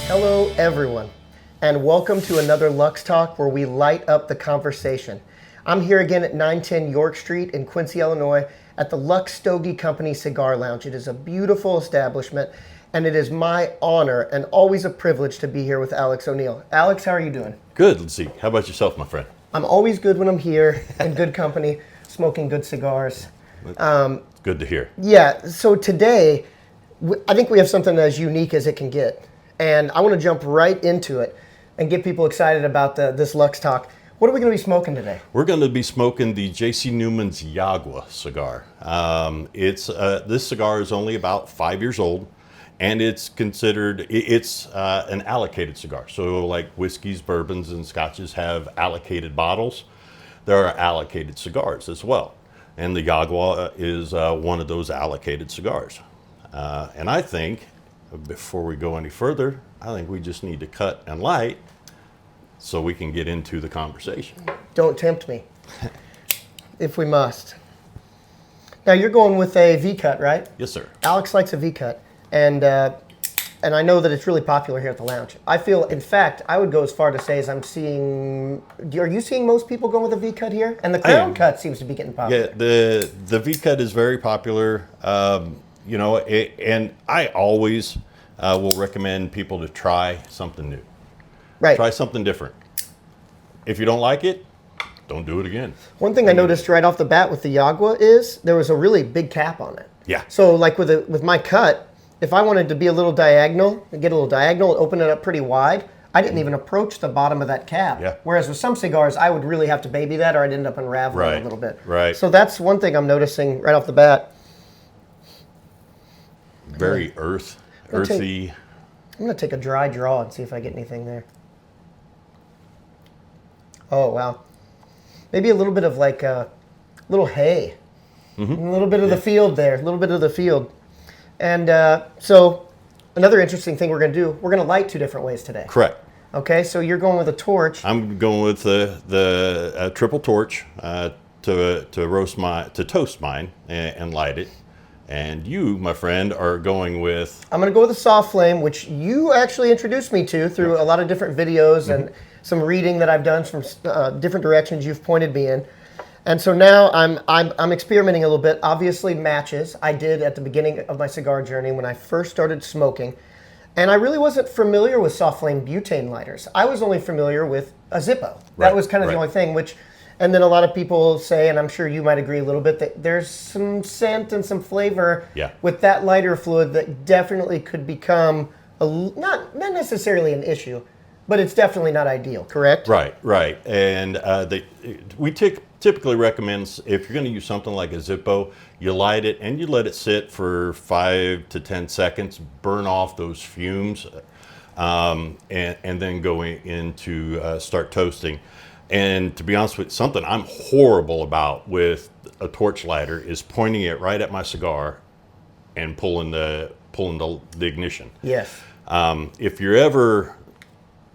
Hello, everyone, and welcome to another Luxe Talk where we light up the conversation. I'm here again at 910 York Street in Quincy, Illinois, at the Luxe Stogie Company Cigar Lounge. It is a beautiful establishment, and it is my honor and always a privilege to be here with Alex O'Neill. Alex, how are you doing? Good, let's see. How about yourself, my friend? I'm always good when I'm here in good company, smoking good cigars. Good to hear. Yeah, so today, I think we have something as unique as it can get. And I want to jump right into it and get people excited about this Luxe Talk. What are we going to be smoking today? We're going to be smoking the J.C. Newman's Yagua cigar. This cigar is only about 5 years old, and it's considered, it's an allocated cigar. So like whiskeys, bourbons, and scotches have allocated bottles. There are allocated cigars as well. And the Yagua is one of those allocated cigars. And I think, before we go any further, I think we just need to cut and light so we can get into the conversation. Don't tempt me, if we must. Now you're going with a V-cut, right? Yes, sir. Alex likes a V-cut, and I know that it's really popular here at the lounge. I feel, in fact, I would go as far to say as are you seeing most people go with a V-cut here? And the crown cut seems to be getting popular. Yeah, the V-cut is very popular. And I always will recommend people to try something new. Right. Try something different. If you don't like it, don't do it again. One thing I noticed right off the bat with the Yagua is there was a really big cap on it. Yeah. So like with my cut, if I wanted to be a little diagonal, get a little diagonal, open it up pretty wide, I didn't even approach the bottom of that cap. Yeah. Whereas with some cigars, I would really have to baby that or I'd end up unraveling a little bit. Right. So that's one thing I'm noticing right off the bat. Very earthy. I'm going to take a dry draw and see if I get anything there. Oh, wow. Maybe a little bit of like a little hay. Mm-hmm. A little bit of the field there, a little bit of the field. And so another interesting thing we're going to do, we're going to light two different ways today. Correct. Okay, so you're going with a torch. I'm going with the triple torch to toast mine and light it. And you, my friend, are going with... I'm going to go with a soft flame, which you actually introduced me to through a lot of different videos and some reading that I've done from different directions you've pointed me in. And so now I'm experimenting a little bit. Obviously, matches I did at the beginning of my cigar journey when I first started smoking. And I really wasn't familiar with soft flame butane lighters. I was only familiar with a Zippo. That was kind of the only thing, and then a lot of people say, and I'm sure you might agree a little bit, that there's some scent and some flavor with that lighter fluid that definitely could become not necessarily an issue, but it's definitely not ideal, correct? Right. And we typically recommend, if you're going to use something like a Zippo, you light it and you let it sit for 5 to 10 seconds, burn off those fumes, and then go into start toasting. And to be honest with you, something I'm horrible about with a torch lighter is pointing it right at my cigar and pulling the ignition. Yes. If you're ever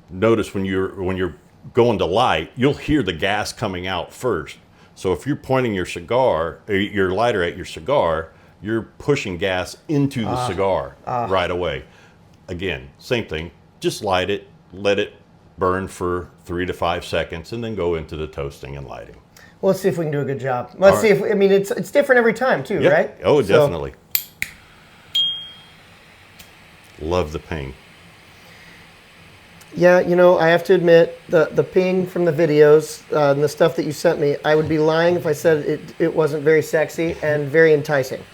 notice when you're going to light, you'll hear the gas coming out first. So if you're pointing your lighter at your cigar, you're pushing gas into the cigar right away. Again, same thing. Just light it, let it burn for 3 to 5 seconds, and then go into the toasting and lighting. Well, let's see if we can do a good job. Let's see if it's different every time too, right? Oh, definitely. Love the ping. Yeah, I have to admit the ping from the videos and the stuff that you sent me, I would be lying if I said it wasn't very sexy and very enticing.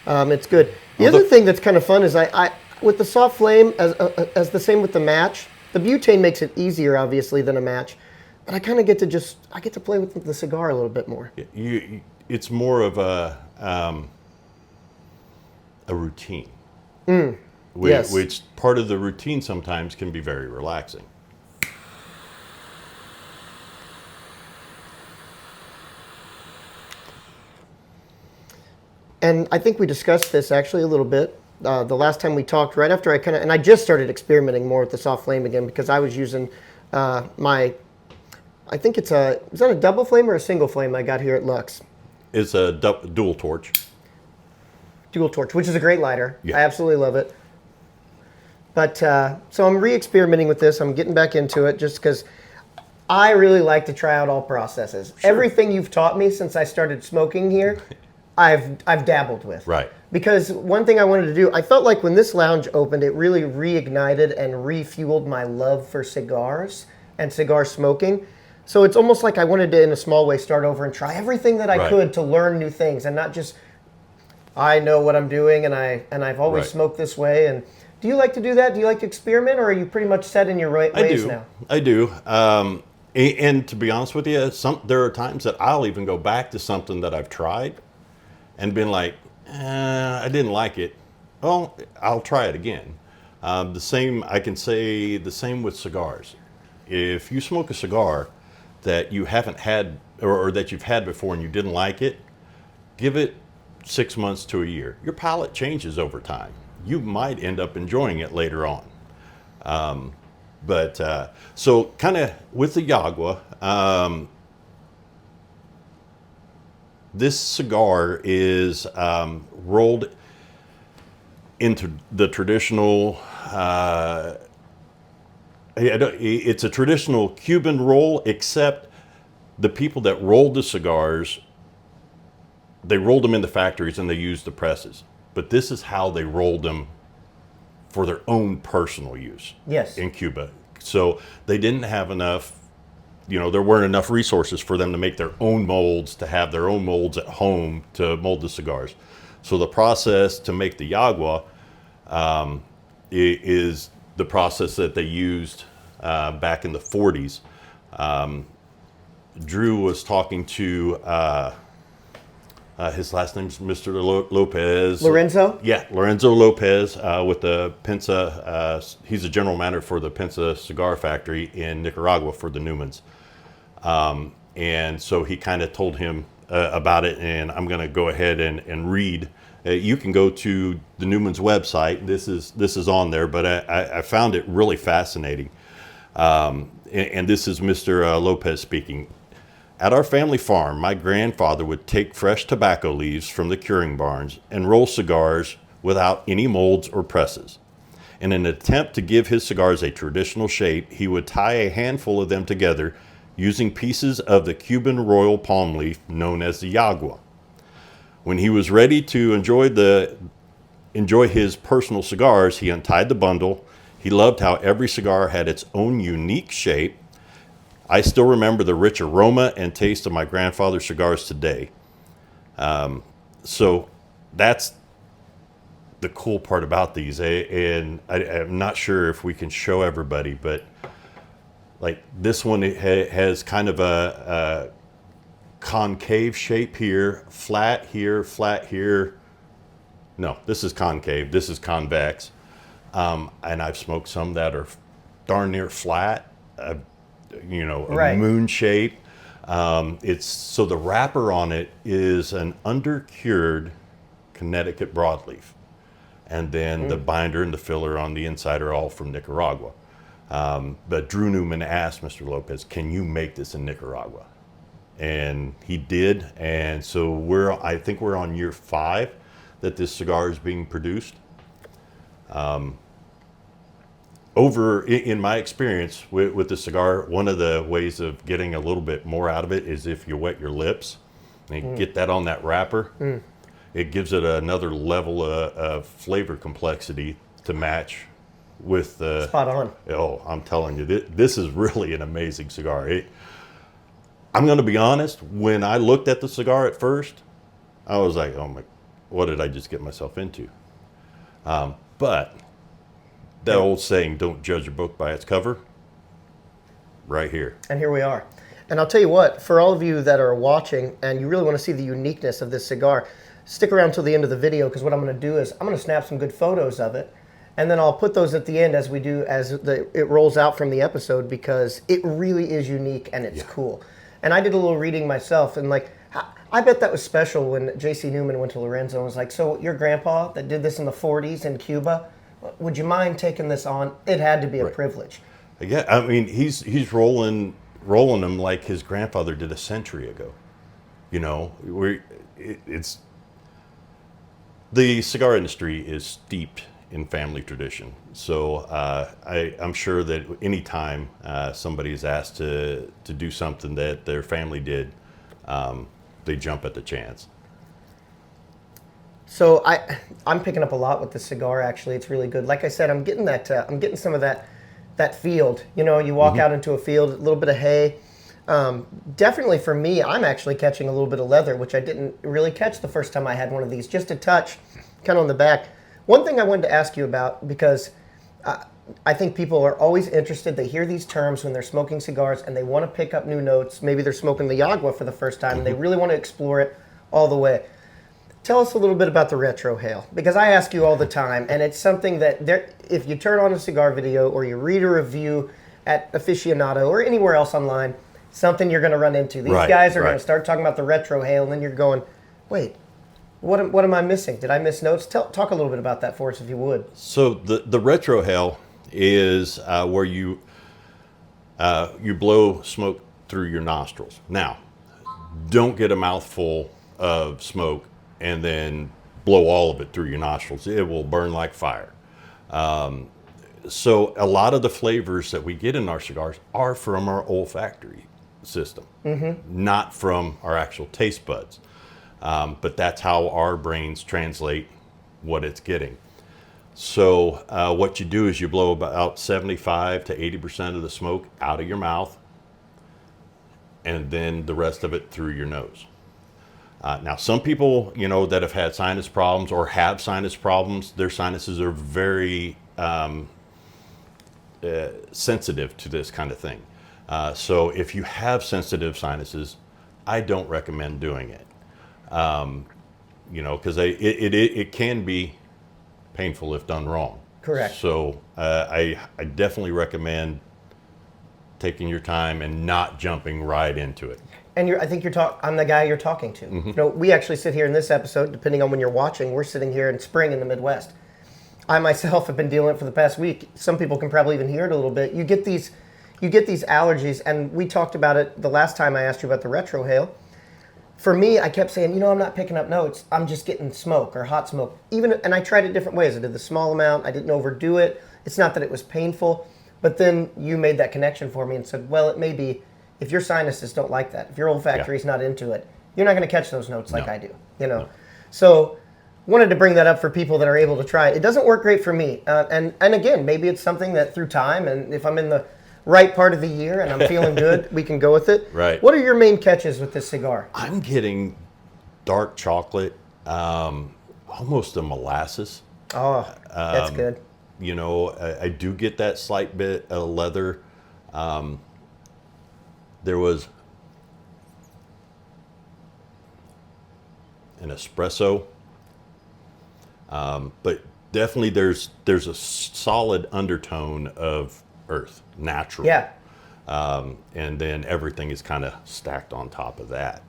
It's good. The other thing that's kind of fun is I with the soft flame as the same with the match. The butane makes it easier, obviously, than a match, but I kind of get to play with the cigar a little bit more. It's more of a routine, which part of the routine sometimes can be very relaxing. And I think we discussed this actually a little bit. The last time we talked, right after I just started experimenting more with the soft flame again because I was using I think is that a double flame or a single flame I got here at Luxe? It's a dual torch. Dual torch, which is a great lighter. Yeah. I absolutely love it. But so I'm re-experimenting with this. I'm getting back into it just because I really like to try out all processes. Sure. Everything you've taught me since I started smoking here, I've dabbled with. Right. Because one thing I wanted to do, I felt like when this lounge opened, it really reignited and refueled my love for cigars and cigar smoking. So it's almost like I wanted to, in a small way, start over and try everything that I Right. could to learn new things and not just I know what I'm doing and I've always Right. smoked this way. And do you like to do that? Do you like to experiment, or are you pretty much set in your ways now? I do. And to be honest with you, there are times that I'll even go back to something that I've tried and been like, I didn't like it. Well, I'll try it again. I can say the same with cigars. If you smoke a cigar that you haven't had or that you've had before and you didn't like it, give it 6 months to a year. Your palate changes over time. You might end up enjoying it later on. So kind of with the Yagua, this cigar is rolled into the traditional, it's a traditional Cuban roll, except the people that rolled the cigars, they rolled them in the factories and they used the presses. But this is how they rolled them for their own personal use. Yes. In Cuba. So they didn't have enough, there weren't enough resources for them to make their own molds, to have their own molds at home to mold the cigars. So the process to make the Yagua is the process that they used back in the 40s. Drew was talking to, his last name's Mr. Lopez. Lorenzo? Yeah, Lorenzo Lopez with the Pensa. He's a general manager for the Pensa cigar factory in Nicaragua for the Newmans. And so he kind of told him about it, and I'm going to go ahead and read. You can go to the Newman's website. This is on there, but I found it really fascinating. And this is Mr. Lopez speaking. At our family farm, my grandfather would take fresh tobacco leaves from the curing barns and roll cigars without any molds or presses. In an attempt to give his cigars a traditional shape, he would tie a handful of them together using pieces of the Cuban royal palm leaf known as the Yagua. When he was ready to enjoy his personal cigars, he untied the bundle. He loved how every cigar had its own unique shape. I still remember the rich aroma and taste of my grandfather's cigars today. So that's the cool part about these. And I'm not sure if we can show everybody, but like this one, it has kind of a concave shape here, flat here, flat here. No, this is concave. This is convex. And I've smoked some that are darn near flat. Right. Moon shape. So the wrapper on it is an undercured Connecticut broadleaf, and then the binder and the filler on the inside are all from Nicaragua. But Drew Newman asked Mr. Lopez, "Can you make this in Nicaragua?" And he did, and so I think we're on year 5 that this cigar is being produced. In my experience with the cigar, one of the ways of getting a little bit more out of it is if you wet your lips and you get that on that wrapper, it gives it another level of flavor complexity to match with the... Spot on. Oh, I'm telling you, this is really an amazing cigar. I'm going to be honest, when I looked at the cigar at first, I was like, oh my, what did I just get myself into? But... that old saying, don't judge a book by its cover, right here. And here we are. And I'll tell you what, for all of you that are watching and you really want to see the uniqueness of this cigar, stick around till the end of the video, because what I'm going to do is I'm going to snap some good photos of it, and then I'll put those at the end as it rolls out from the episode, because it really is unique and it's cool. And I did a little reading myself, and I bet that was special when J.C. Newman went to Lorenzo and was like, so your grandpa that did this in the 40s in Cuba, would you mind taking this on? It had to be a privilege. Yeah, I mean, he's rolling them like his grandfather did a century ago. The cigar industry is steeped in family tradition. So I'm sure that anytime somebody is asked to do something that their family did, they jump at the chance. So I'm picking up a lot with the cigar. Actually, it's really good. Like I said, I'm getting that. I'm getting some of that field. You know, you walk out into a field, a little bit of hay. Definitely for me, I'm actually catching a little bit of leather, which I didn't really catch the first time I had one of these. Just a touch, kind of on the back. One thing I wanted to ask you about, because I think people are always interested. They hear these terms when they're smoking cigars and they want to pick up new notes. Maybe they're smoking the Yagua for the first time and they really want to explore it all the way. Tell us a little bit about the retrohale, because I ask you all the time, and it's something that if you turn on a cigar video or you read a review at Aficionado or anywhere else online, something you're going to run into. These guys are going to start talking about the retrohale, and then you're going, wait, what am I missing? Did I miss notes? Talk a little bit about that for us, if you would. So the retrohale is where you blow smoke through your nostrils. Now, don't get a mouthful of smoke and then blow all of it through your nostrils. It will burn like fire. So a lot of the flavors that we get in our cigars are from our olfactory system, not from our actual taste buds. But that's how our brains translate what it's getting. So what you do is you blow about 75 to 80% of the smoke out of your mouth, and then the rest of it through your nose. Now, some people, that have had sinus problems or have sinus problems, their sinuses are very sensitive to this kind of thing. So if you have sensitive sinuses, I don't recommend doing it. Because it can be painful if done wrong. Correct. So I definitely recommend taking your time and not jumping right into it. And I think I'm the guy you're talking to. We actually sit here in this episode, depending on when you're watching, we're sitting here in spring in the Midwest. I myself have been dealing with it for the past week. Some people can probably even hear it a little bit. You get these allergies, and we talked about it the last time I asked you about the retrohale. For me, I kept saying, I'm not picking up notes. I'm just getting smoke or hot smoke. And I tried it different ways. I did the small amount. I didn't overdo it. It's not that it was painful, but then you made that connection for me and said, well, it may be, if your sinuses don't like that, if your olfactory is not into it, you're not going to catch those notes like I do. No. So wanted to bring that up for people that are able to try it. It doesn't work great for me. And again, maybe it's something that through time, and if I'm in the right part of the year and I'm feeling good, we can go with it. Right. What are your main catches with this cigar? I'm getting dark chocolate, almost a molasses. Oh, that's good. I do get that slight bit of leather. There was an espresso, but definitely there's a solid undertone of earth, natural. Yeah. And then everything is kind of stacked on top of that.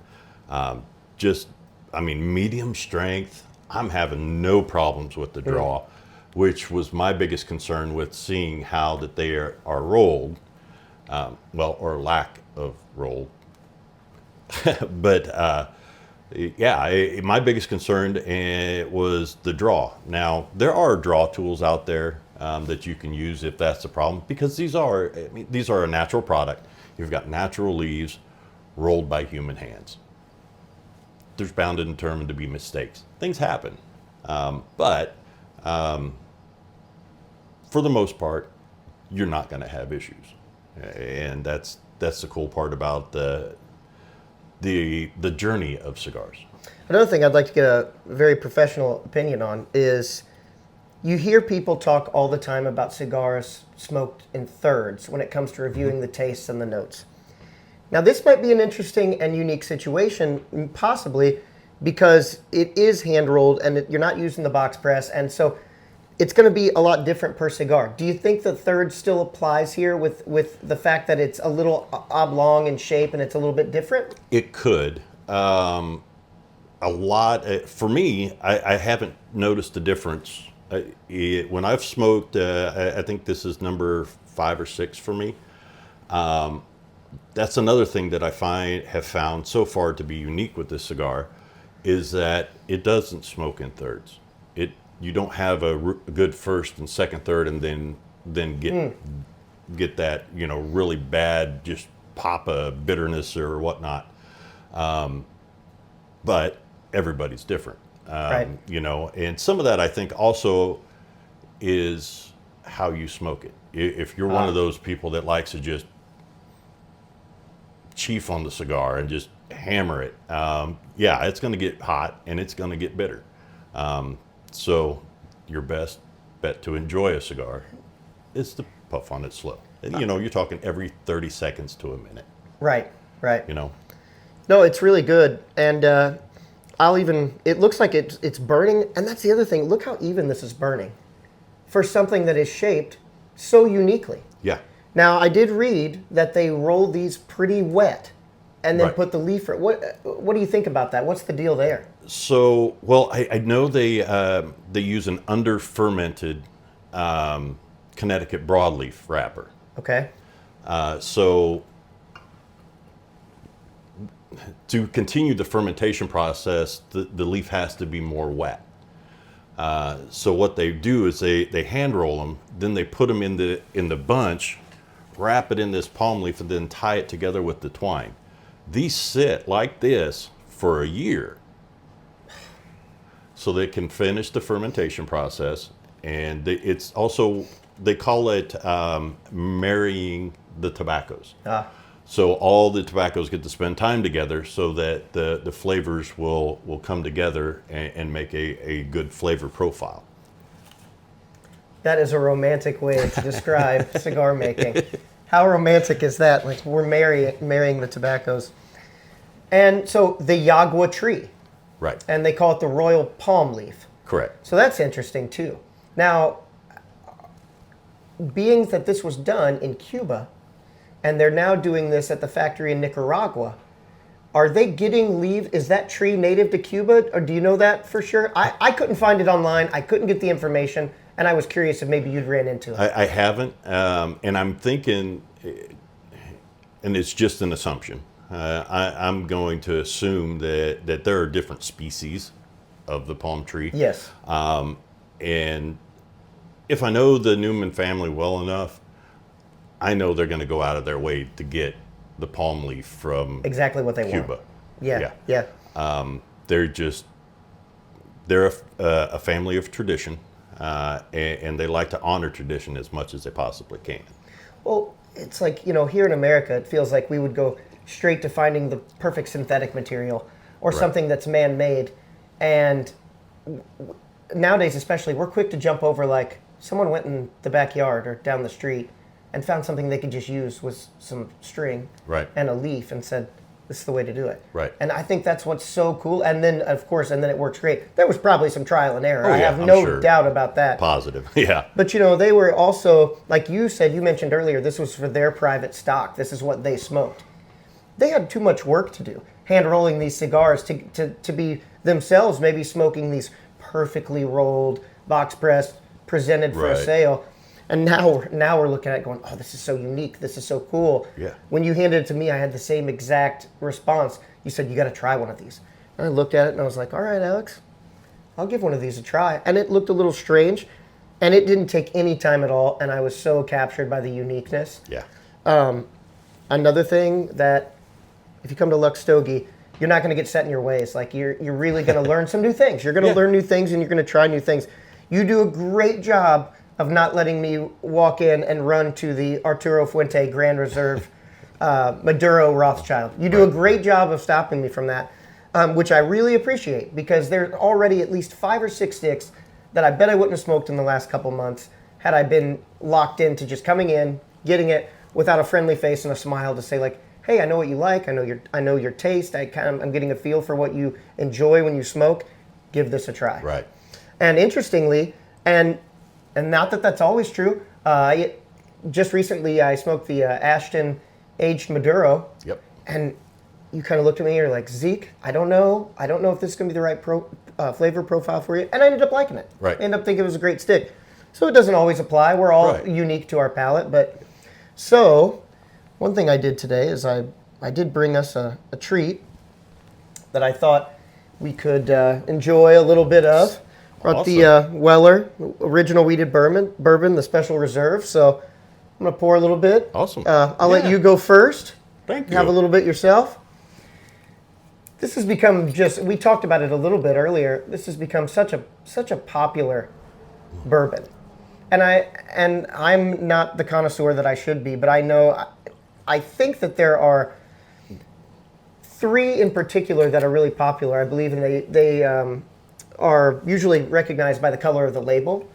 Medium strength. I'm having no problems with the draw, which was my biggest concern with seeing how that they are rolled, or lack of roll. But my biggest concern was the draw. Now, there are draw tools out there that you can use if that's the problem, because these are a natural product. You've got natural leaves rolled by human hands. There's bound and determined to be mistakes. Things happen. But for the most part, you're not going to have issues. And that's the cool part about the journey of cigars. Another thing I'd like to get a very professional opinion on is, you hear people talk all the time about cigars smoked in thirds when it comes to reviewing the tastes and the notes. Now, this might be an interesting and unique situation, possibly, because it is hand-rolled and you're not using the box press, and so it's going to be a lot different per cigar. Do you think the third still applies here with the fact that it's a little oblong in shape and it's a little bit different? It could. A lot. For me, I haven't noticed a difference. When I've smoked, I think this is number 5 or 6 for me. That's another thing that I have found so far to be unique with this cigar, is that it doesn't smoke in thirds. you don't have a good first and second, third, and then get that, you know, really bad just pop of bitterness or whatnot. But everybody's different, Right. you know, and some of that I think also is how you smoke it. If you're one of those people that likes to just chief on the cigar and just hammer it, yeah, it's going to get hot and it's going to get bitter. So your best bet to enjoy a cigar is to puff on it slow. You know, you're talking every 30 seconds to a minute, Right. Right. you know. No, it's really good, and it looks like it's burning, and that's the other thing. Look how even this is burning for something that is shaped so uniquely. Yeah. Now, I did read that they roll these pretty wet and then Right. put the leaf. What do you think about that? What's the deal there? So, well, I know they use an under-fermented Connecticut broadleaf wrapper. Okay. So to continue the fermentation process, the leaf has to be more wet. So what they do is they hand roll them, then they put them in the bunch, wrap it in this palm leaf, and then tie it together with the twine. These sit like this for a year, so they can finish the fermentation process. And it's also, they call it marrying the tobaccos. So all the tobaccos get to spend time together so that the flavors will come together and make a good flavor profile. That is a romantic way to describe cigar making. How romantic is that? Like we're marrying the tobaccos. And so the Yagua tree, Right. and they call it the royal palm leaf. Correct. So that's interesting too. Now, being that this was done in Cuba, and they're now doing this at the factory in Nicaragua, are they getting leaves? Is that tree native to Cuba, or do you know that for sure? I couldn't find it online. I couldn't get the information, and I was curious if maybe you'd ran into it. I haven't, and I'm thinking, and it's just an assumption. I'm going to assume that there are different species of the palm tree. Yes. And if I know the Newman family well enough, I know they're going to go out of their way to get the palm leaf from Exactly what they Cuba. want. Yeah. They're a family of tradition, and they like to honor tradition as much as they possibly can. Well, it's like, you know, here in America, it feels like we would go straight to finding the perfect synthetic material or Right. something that's man-made. And nowadays, especially, we're quick to jump over, like, someone went in the backyard or down the street and found something they could just use with some string Right. and a leaf and said, this is the way to do it. Right. And I think that's what's so cool. And then, of course, it works great. There was probably some trial and error. Oh, I yeah, have I'm no sure. doubt about that. Positive, yeah. But, you know, they were also, like you said, you mentioned earlier, this was for their private stock. This is what they smoked. They had too much work to do, hand rolling these cigars to be themselves maybe smoking these perfectly rolled, box pressed, presented for a Right. sale. And now we're looking at it going, oh, this is so unique. This is so cool. Yeah. When you handed it to me, I had the same exact response. You said, you got to try one of these. And I looked at it and I was like, all right, Alex, I'll give one of these a try. And it looked a little strange, and it didn't take any time at all. And I was so captured by the uniqueness. Yeah. Another thing that if you come to Luxe Stogie, you're not going to get set in your ways. Like you're really going to learn some new things. You're going to Yeah. learn new things, and you're going to try new things. You do a great job of not letting me walk in and run to the Arturo Fuente Grand Reserve Maduro Rothschild. You do a great job of stopping me from that, which I really appreciate, because there's already at least 5 or 6 sticks that I bet I wouldn't have smoked in the last couple months had I been locked into just coming in, getting it without a friendly face and a smile to say, like, hey, I know what you like. I know your taste. I'm getting a feel for what you enjoy when you smoke. Give this a try. Right. And interestingly, and not that that's always true, just recently I smoked the Ashton aged Maduro. Yep. And you kind of looked at me and you're like, Zeke, I don't know if this is going to be the right flavor profile for you. And I ended up liking it. Right. I ended up thinking it was a great stick. So it doesn't always apply. We're all Right. unique to our palate. But so one thing I did today is I did bring us a treat that I thought we could enjoy a little bit of. Brought Awesome. the Weller original weeded bourbon, the special reserve. So I'm gonna pour a little bit. Awesome. I'll let Yeah. you go first. Thank you. Have a little bit yourself. This has become we talked about it a little bit earlier. This has become such a popular bourbon. And I'm not the connoisseur that I should be, but I think that there are three in particular that are really popular, I believe, and they are usually recognized by the color of the label.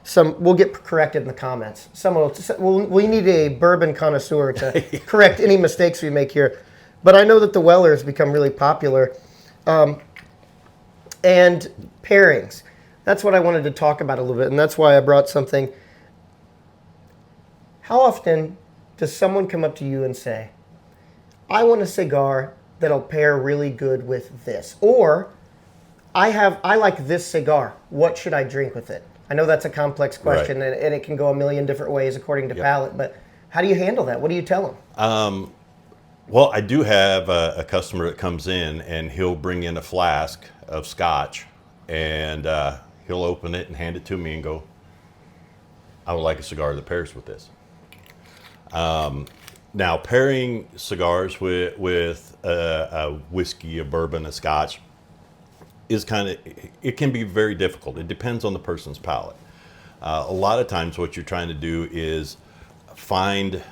Some will get corrected in the comments. We need a bourbon connoisseur to correct any mistakes we make here. But I know that the Weller has become really popular. And pairings. That's what I wanted to talk about a little bit, and that's why I brought something. How often does someone come up to you and say, I want a cigar that'll pair really good with this? Or, I like this cigar. What should I drink with it? I know that's a complex question, Right. and it can go a million different ways according to palate, but how do you handle that? What do you tell them? Well, I do have a customer that comes in and he'll bring in a flask of scotch and he'll open it and hand it to me and go, I would like a cigar that pairs with this. Now, pairing cigars with a whiskey, a bourbon, a scotch is it can be very difficult. It depends on the person's palate. A lot of times what you're trying to do is find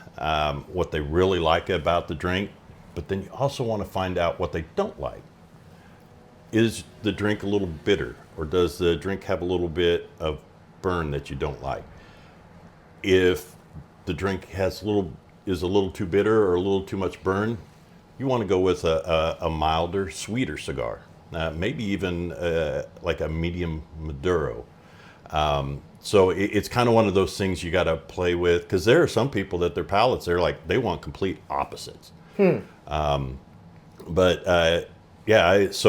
what they really like about the drink, but then you also want to find out what they don't like. Is the drink a little bitter, or does the drink have a little bit of burn that you don't like? If the drink is a little too bitter or a little too much burn, you want to go with a milder, sweeter cigar. Maybe even like a medium Maduro. So it's kind of one of those things you got to play with, because there are some people that their palates, they want complete opposites. So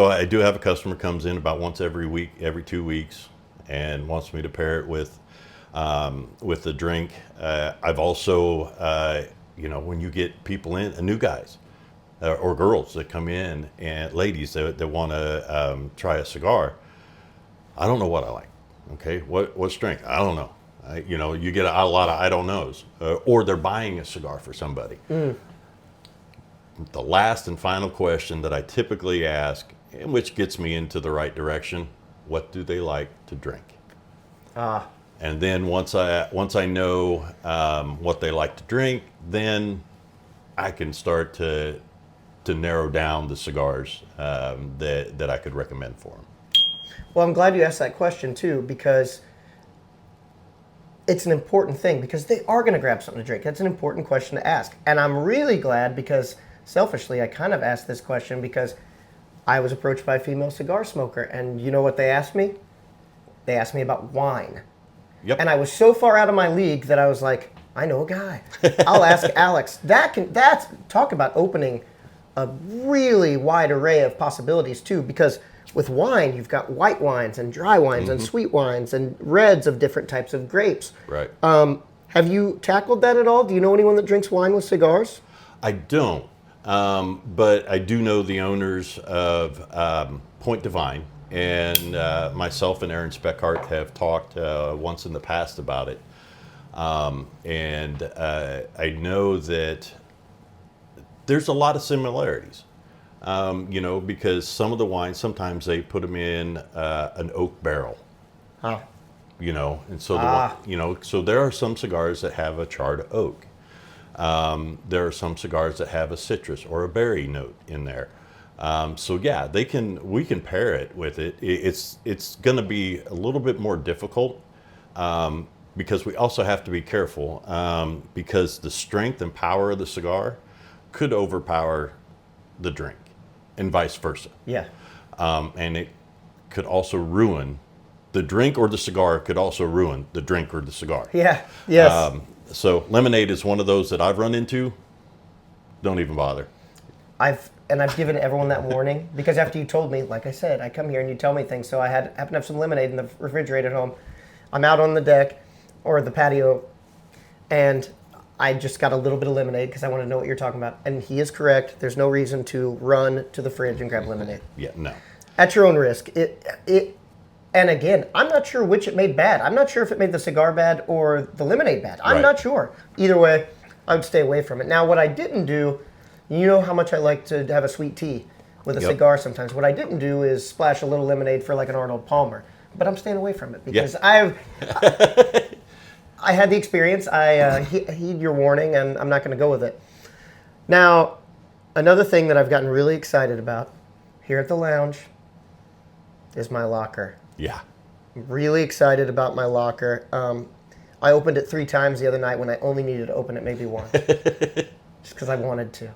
I do have a customer comes in about once every week, every 2 weeks, and wants me to pair it with the drink. I've also, when you get people in, new guys or girls that come in, and ladies that want to try a cigar, I don't know what I like. Okay, what strength? I don't know. You get a lot of I don't knows, or they're buying a cigar for somebody. The last and final question that I typically ask, and which gets me into the right direction, what do they like to drink? And then once I know what they like to drink, then I can start to narrow down the cigars that I could recommend for them. Well, I'm glad you asked that question too, because it's an important thing, because they are going to grab something to drink. That's an important question to ask. And I'm really glad, because selfishly, I kind of asked this question because I was approached by a female cigar smoker, and you know what they asked me? They asked me about wine. Yep. And I was so far out of my league that I was like, I know a guy. I'll ask Alex. That's talk about opening a really wide array of possibilities too, because with wine, you've got white wines and dry wines and sweet wines and reds of different types of grapes. Right. Have you tackled that at all? Do you know anyone that drinks wine with cigars? I don't, but I do know the owners of Point Divine, and myself and Aaron Speckhart have talked once in the past about it. And I know that there's a lot of similarities. Because some of the wines, sometimes they put them in an oak barrel. Huh. And so so there are some cigars that have a charred oak. There are some cigars that have a citrus or a berry note in there. We can pair it with it. It's going to be a little bit more difficult because we also have to be careful because the strength and power of the cigar could overpower the drink, and vice versa. Yeah. And it could also ruin the drink, or the cigar could also ruin the drink or the cigar. Yeah. Yes. So lemonade is one of those that I've run into. Don't even bother. I've given everyone that warning, because after you told me, like I said, I come here and you tell me things, so I happen to have some lemonade in the refrigerator at home. I'm out on the deck or the patio, and I just got a little bit of lemonade because I want to know what you're talking about. And he is correct. There's no reason to run to the fridge and grab lemonade. Yeah, no. At your own risk. And again, I'm not sure which it made bad. I'm not sure if it made the cigar bad or the lemonade bad. I'm Right. not sure. Either way, I would stay away from it. Now, what I didn't do, you know how much I like to have a sweet tea with a Yep. cigar sometimes. What I didn't do is splash a little lemonade for like an Arnold Palmer. But I'm staying away from it because I had the experience. I heed your warning, and I'm not going to go with it. Now, another thing that I've gotten really excited about here at the lounge is my locker. Yeah. I'm really excited about my locker. I opened it 3 times the other night when I only needed to open it maybe once, just because I wanted to.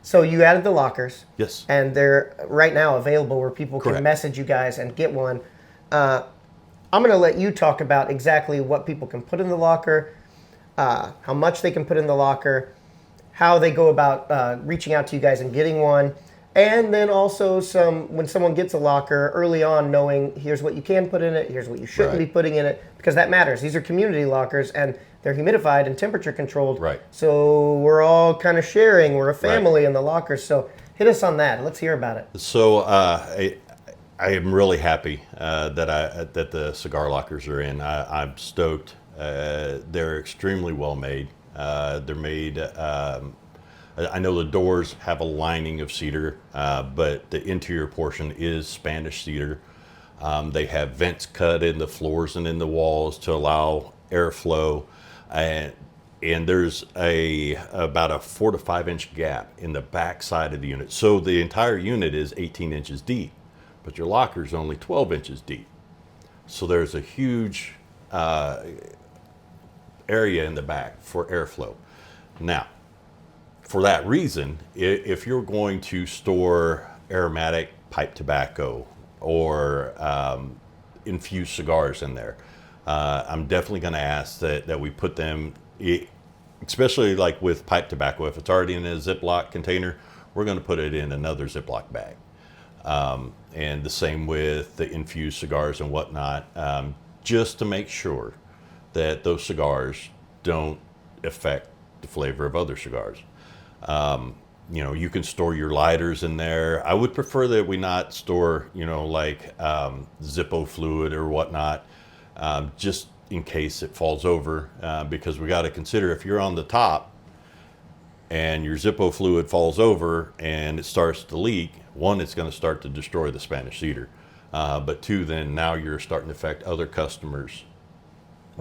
So you added the lockers. Yes. And they're right now available where people can Correct. message you guys and get one. I'm going to let you talk about exactly what people can put in the locker, how much they can put in the locker, how they go about reaching out to you guys and getting one, and then also when someone gets a locker early on, knowing here's what you can put in it, here's what you shouldn't Right. be putting in it, because that matters. These are community lockers, and they're humidified and temperature controlled. Right. So we're all kind of sharing. We're a family Right. in the lockers. So hit us on that. Let's hear about it. So I am really happy that the cigar lockers are in. I'm stoked. They're extremely well made. They're made. I know the doors have a lining of cedar, but the interior portion is Spanish cedar. They have vents cut in the floors and in the walls to allow airflow, and there's about a 4 to 5 inch gap in the back side of the unit. So the entire unit is 18 inches deep, but your locker is only 12 inches deep. So there's a huge area in the back for airflow. Now, for that reason, if you're going to store aromatic pipe tobacco or infused cigars in there, I'm definitely going to ask that we put them, especially like with pipe tobacco, if it's already in a Ziploc container, we're going to put it in another Ziploc bag. And the same with the infused cigars and whatnot, just to make sure that those cigars don't affect the flavor of other cigars. You can store your lighters in there. I would prefer that we not store, like Zippo fluid or whatnot, just in case it falls over, because we got to consider if you're on the top and your Zippo fluid falls over and it starts to leak, one, it's going to start to destroy the Spanish cedar. But 2, then now you're starting to affect other customers'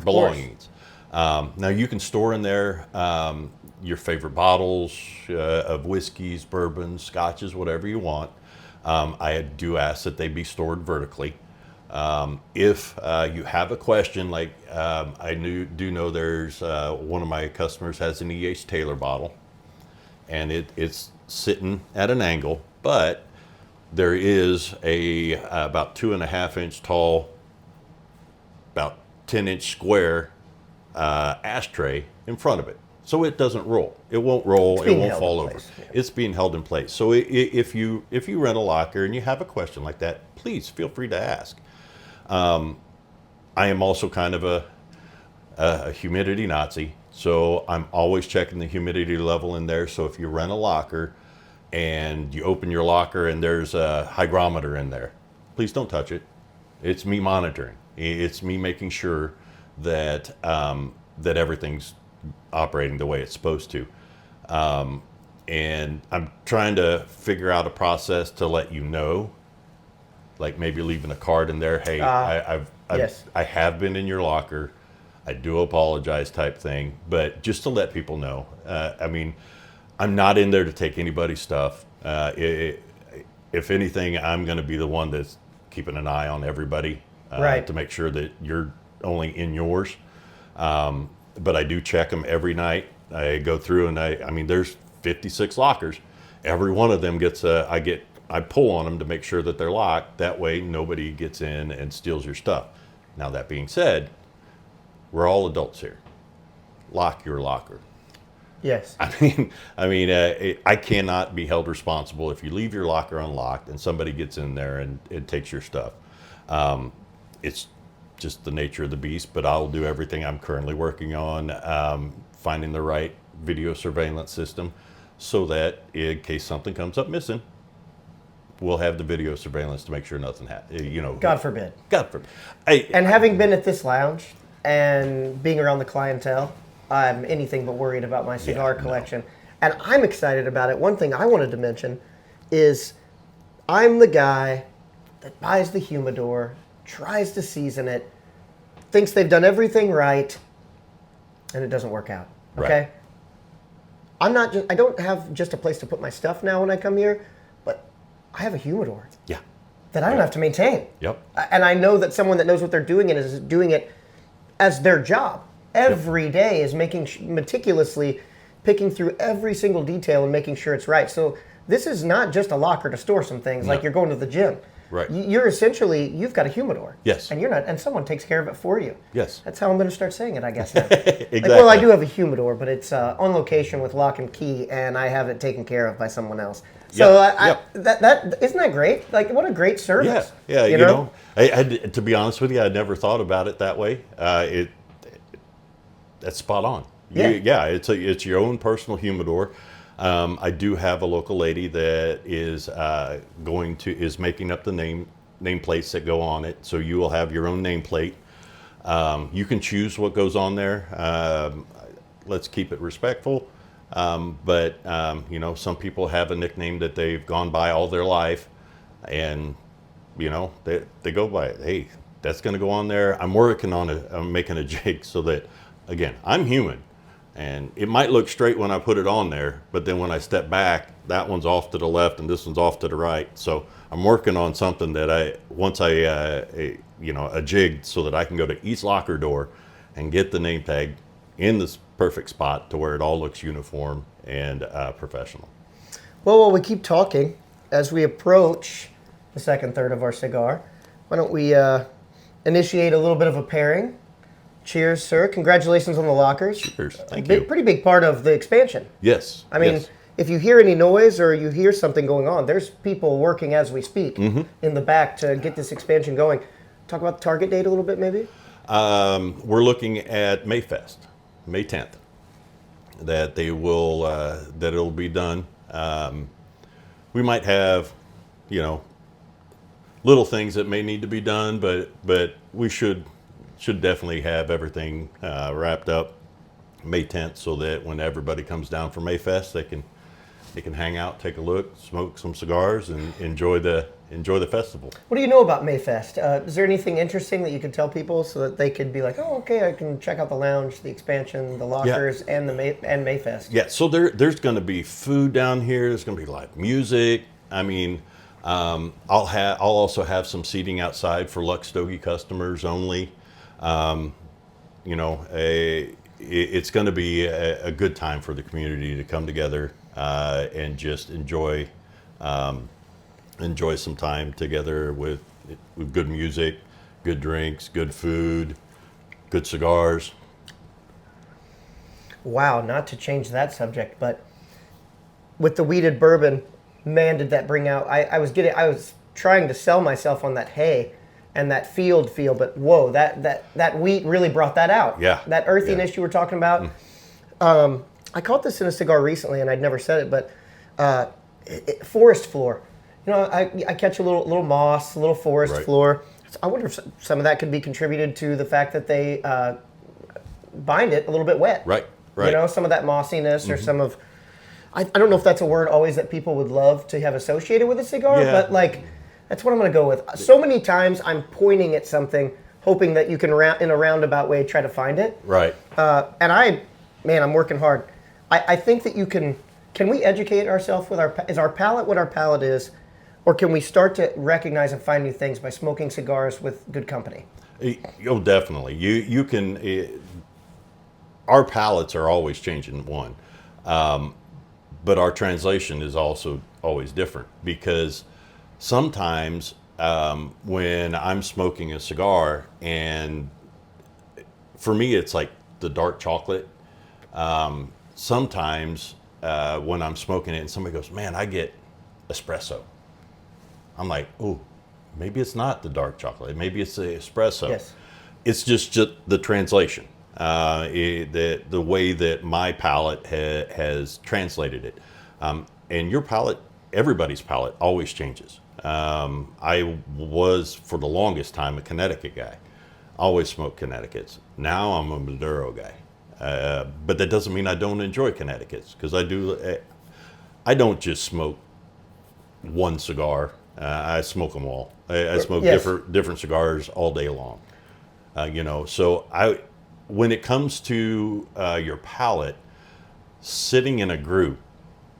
belongings. Now you can store in there your favorite bottles of whiskeys, bourbons, scotches, whatever you want. I do ask that they be stored vertically. If you have a question, like I do know there's one of my customers has an E.H. Taylor bottle, and it's sitting at an angle, but there is about 2.5 inch tall, about 10 inch square ashtray in front of it. So it doesn't roll. It won't roll. It won't fall over. Yeah. It's being held in place. So if you rent a locker and you have a question like that, please feel free to ask. I am also kind of a humidity Nazi, so I'm always checking the humidity level in there. So if you rent a locker and you open your locker and there's a hygrometer in there, please don't touch it. It's me monitoring. It's me making sure that that everything's operating the way it's supposed to. And I'm trying to figure out a process to let you know, like maybe leaving a card in there. Hey, yes. I have been in your locker. I do apologize type thing, but just to let people know. I'm not in there to take anybody's stuff. If anything, I'm going to be the one that's keeping an eye on everybody Right. to make sure that you're only in yours. But I do check them every night. I go through and there's 56 lockers. Every one of them I pull on them to make sure that they're locked. That way nobody gets in and steals your stuff. Now that being said, we're all adults here. Lock your locker. Yes. I cannot be held responsible if you leave your locker unlocked and somebody gets in there and takes your stuff. It's just the nature of the beast, but I'll do everything. I'm currently working on finding the right video surveillance system so that in case something comes up missing, we'll have the video surveillance to make sure nothing happens. You know, God forbid. God forbid. And having been at this lounge and being around the clientele, I'm anything but worried about my cigar collection. And I'm excited about it. One thing I wanted to mention is I'm the guy that buys the humidor, tries to season it, thinks they've done everything right, and it doesn't work out. Okay? Right. I don't have just a place to put my stuff now when I come here, but I have a humidor. Yeah. That I don't have to maintain. Yep. And I know that someone that knows what they're doing and is doing it as their job every day is making meticulously picking through every single detail and making sure it's right. So this is not just a locker to store some things like you're going to the gym. Right. You're essentially, you've got a humidor. Yes. And you're not, and someone takes care of it for you. Yes. That's how I'm going to start saying it, I guess. Now. Exactly. Like, well, I do have a humidor, but it's on location with lock and key, and I have it taken care of by someone else. So that isn't that great? Like, what a great service. Yeah. You know, to be honest with you, I never thought about it that way. That's spot on. Yeah. It's your own personal humidor. I do have a local lady that is making up the nameplates that go on it. So you will have your own nameplate. You can choose what goes on there. Let's keep it respectful. But you know, some people have a nickname that they've gone by all their life, and you know, they go by it. Hey, that's going to go on there. I'm working on it. I'm making a jig so that, again, I'm human. And it might look straight when I put it on there, but then when I step back, that one's off to the left and this one's off to the right. So I'm working on something that a jig so that I can go to each locker door and get the name tag in this perfect spot to where it all looks uniform and professional. Well, while we keep talking, as we approach the second third of our cigar, why don't we initiate a little bit of a pairing? Cheers, sir. Congratulations on the lockers. Cheers. Thank you. Pretty big part of the expansion. Yes. I mean, if you hear any noise or you hear something going on, there's people working as we speak in the back to get this expansion going. Talk about the target date a little bit, maybe? We're looking at Mayfest, May 10th, that it'll be done. We might have, you know, little things that may need to be done, but we should definitely have everything wrapped up May 10th, so that when everybody comes down for Mayfest, they can hang out, take a look, smoke some cigars, and enjoy the festival. What do you know about Mayfest? Is there anything interesting that you could tell people so that they could be like, oh, okay, I can check out the lounge, the expansion, the lockers, and Mayfest? Yeah. So there's going to be food down here. There's going to be live music. I mean, I'll also have some seating outside for Luxe Stogie customers only. You know, it's going to be a good time for the community to come together and just enjoy some time together with good music, good drinks, good food, good cigars. Wow, not to change that subject, but with the wheated bourbon, man, did that bring out? I was trying to sell myself on that hay and that field feel, but whoa, that wheat really brought that out. Yeah. That earthiness you were talking about. I caught this in a cigar recently, and I'd never said it, but forest floor. You know, I catch a little moss, a little forest floor. I wonder if some of that could be contributed to the fact that they bind it a little bit wet. Right. You know, some of that mossiness or some of, I don't know if that's a word always that people would love to have associated with a cigar, but like, that's what I'm going to go with. So many times I'm pointing at something, hoping that you can, in a roundabout way, try to find it. Right. And I'm working hard. I think that you can we educate ourselves with is our palate what our palate is? Or can we start to recognize and find new things by smoking cigars with good company? Oh, definitely. You can. Our palates are always changing, one, but our translation is also always different, because sometimes when I'm smoking a cigar, and for me it's like the dark chocolate. Sometimes when I'm smoking it and somebody goes, "Man, I get espresso." I'm like, oh, maybe it's not the dark chocolate. Maybe it's the espresso. Yes. It's just the translation, the way that my palate has translated it. And your palate, everybody's palate always changes. I was, for the longest time, a Connecticut guy. Always smoked Connecticut's. Now I'm a Maduro guy. But that doesn't mean I don't enjoy Connecticut's, because I do. I don't just smoke one cigar. I smoke them all. I smoke Yes. different cigars all day long. So when it comes to your palate, sitting in a group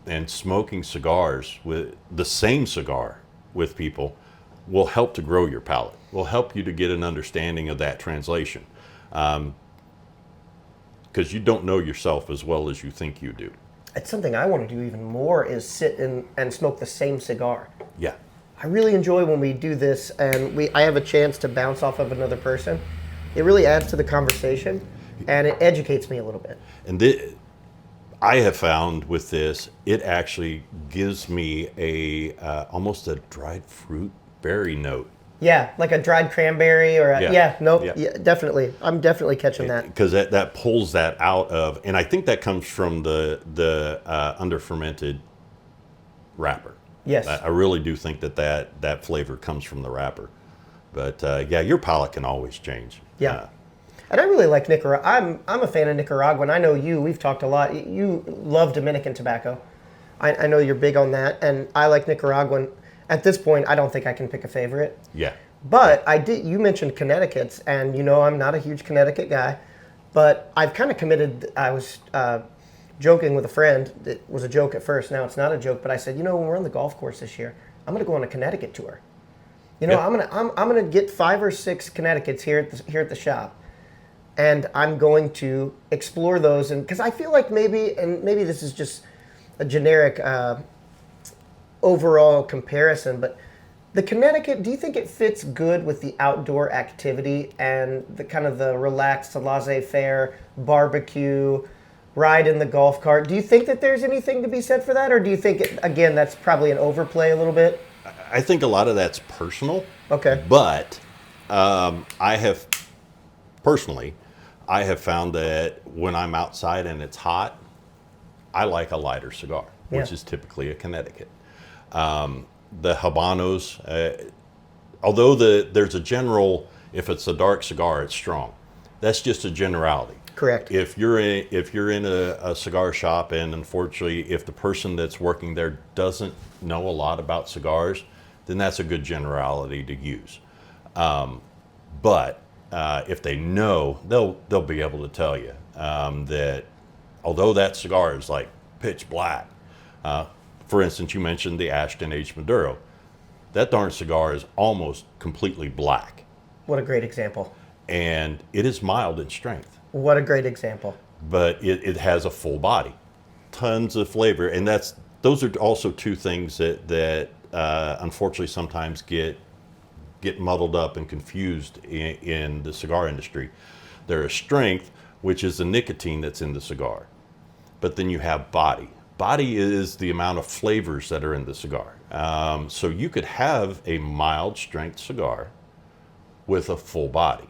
and smoking cigars with the same cigar with people will help to grow your palate, will help you to get an understanding of that translation. Because you don't know yourself as well as you think you do. It's something I want to do even more is sit and smoke the same cigar. Yeah. I really enjoy when we do this and I have a chance to bounce off of another person. It really adds to the conversation and it educates me a little bit. And I have found with this, it actually gives me almost a dried fruit berry note. Yeah, like a dried cranberry or Yeah. yeah, definitely. I'm definitely catching that. Because that pulls that out of, and I think that comes from the under fermented wrapper. Yes. I really do think that flavor comes from the wrapper. But yeah, your palate can always change. Yeah. And I really like Nicaragua. I'm a fan of Nicaragua, and I know we've talked a lot. You love Dominican tobacco. I know you're big on that, and I like Nicaraguan. At this point, I don't think I can pick a favorite. Yeah. But you mentioned Connecticut's, and I'm not a huge Connecticut guy, but I've kind of committed. I was joking with a friend. It was a joke at first. Now it's not a joke, but I said, when we're on the golf course this year, I'm going to go on a Connecticut tour. Yeah. I'm gonna get 5 or 6 Connecticut's here at the shop, and I'm going to explore those. And because I feel like maybe this is just a generic overall comparison, but the Connecticut, do you think it fits good with the outdoor activity and the kind of the relaxed laissez-faire barbecue, ride in the golf cart? Do you think that there's anything to be said for that, or do you think again that's probably an overplay a little bit? I think a lot of that's personal. Okay. But I have found that when I'm outside and it's hot, I like a lighter cigar, which is typically a Connecticut. The Habanos, although there's a general, if it's a dark cigar, it's strong. That's just a generality. Correct. If you're in a cigar shop, and unfortunately, if the person that's working there doesn't know a lot about cigars, then that's a good generality to use. But if they know, they'll be able to tell you that although that cigar is like pitch black, for instance, you mentioned the Ashton H. Maduro. That darn cigar is almost completely black. What a great example. And it is mild in strength. What a great example. But it has a full body, tons of flavor, and those are also two things that unfortunately sometimes get muddled up and confused in the cigar industry. There is strength, which is the nicotine that's in the cigar, but then you have body. Body is the amount of flavors that are in the cigar. So you could have a mild strength cigar with a full body.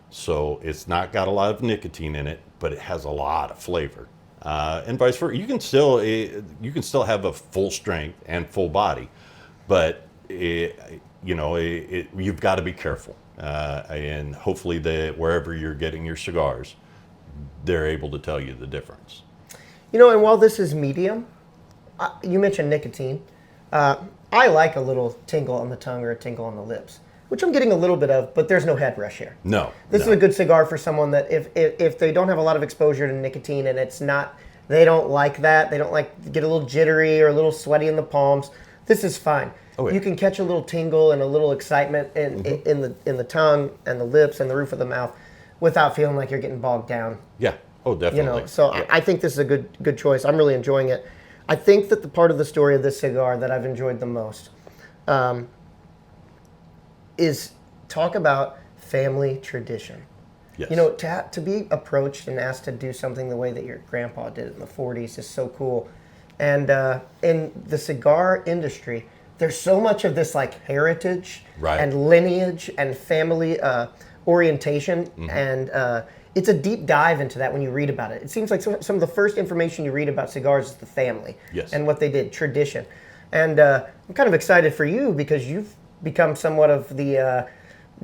So it's not got a lot of nicotine in it, but it has a lot of flavor. And vice versa. You can still have a full strength and full body, but you've got to be careful. And hopefully wherever you're getting your cigars, they're able to tell you the difference. And while this is medium, you mentioned nicotine. I like a little tingle on the tongue or a tingle on the lips, which I'm getting a little bit of, but there's no head rush here. No. This is a good cigar for someone that if they don't have a lot of exposure to nicotine and they don't like that, they don't like to get a little jittery or a little sweaty in the palms, this is fine. Oh, yeah. You can catch a little tingle and a little excitement in the tongue and the lips and the roof of the mouth without feeling like you're getting bogged down. Yeah. Oh, definitely. So yeah. I think this is a good choice. I'm really enjoying it. I think that the part of the story of this cigar that I've enjoyed the most is talk about family tradition. Yes. To be approached and asked to do something the way that your grandpa did it in the 40s is so cool. And in the cigar industry, there's so much of this like heritage Right. and lineage and family orientation, and it's a deep dive into that when you read about it. It seems like some of the first information you read about cigars is the family Yes. and what they did, tradition. And I'm kind of excited for you because you've become somewhat of the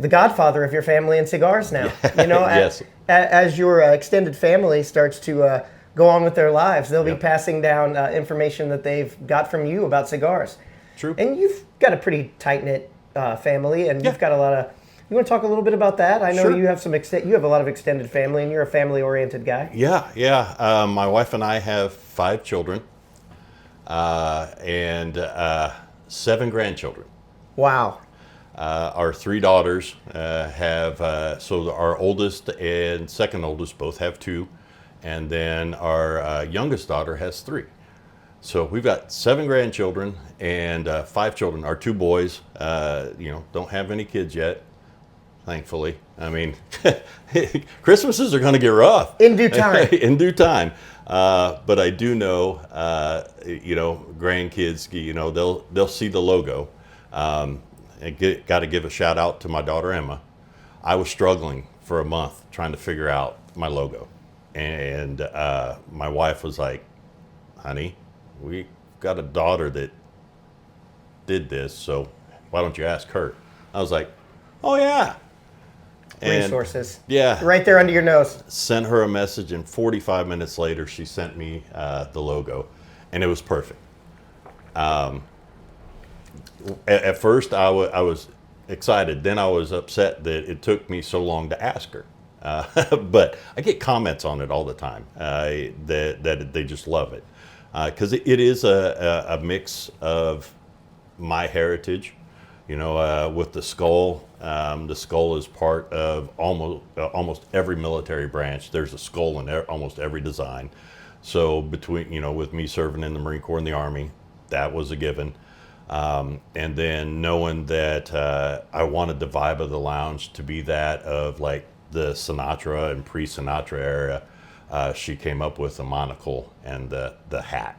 godfather of your family in cigars now. You know, Yes. as your extended family starts to go on with their lives, they'll be Yep. passing down information that they've got from you about cigars. True. And you've got a pretty tight-knit family, and you've got a lot of... You want to talk a little bit about that? I know Sure. you have you have a lot of extended family, and you're a family-oriented guy. Yeah. My wife and I have 5 children and 7 grandchildren. Wow. Our 3 daughters so our oldest and second oldest both have 2, and then our youngest daughter has 3. So we've got 7 grandchildren and 5 children. Our 2 boys, don't have any kids yet, thankfully. I mean, Christmases are going to get rough. In due time. In due time. But I do know, grandkids, they'll see the logo. Got to give a shout out to my daughter Emma. I was struggling for a month trying to figure out my logo, and my wife was like, "Honey, we got a daughter that did this, so why don't you ask her?" I was like, "Oh yeah." And Resources. yeah, Right there under your nose. sent her a message, and 45 minutes later, she sent me the logo, and it was perfect. At first, I was excited. Then I was upset that it took me so long to ask her. But I get comments on it all the time that they just love it. Because it is a mix of my heritage. With the skull. The skull is part of almost every military branch. There's a skull in almost every design. So with me serving in the Marine Corps and the Army, that was a given. And then knowing that I wanted the vibe of the lounge to be that of like the Sinatra and pre-Sinatra era, she came up with the monocle and the hat,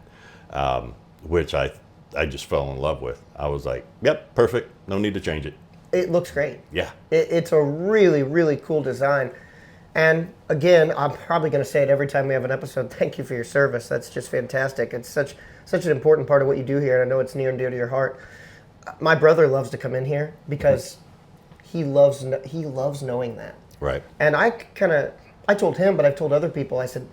which I just fell in love with. I was like, yep, perfect. No need to change it. It looks great. Yeah. It's a really, really cool design. And again, I'm probably going to say it every time we have an episode. Thank you for your service. That's just fantastic. It's such an important part of what you do here, and I know it's near and dear to your heart. My brother loves to come in here because he loves knowing that. Right. And I told him, but I've told other people. I said,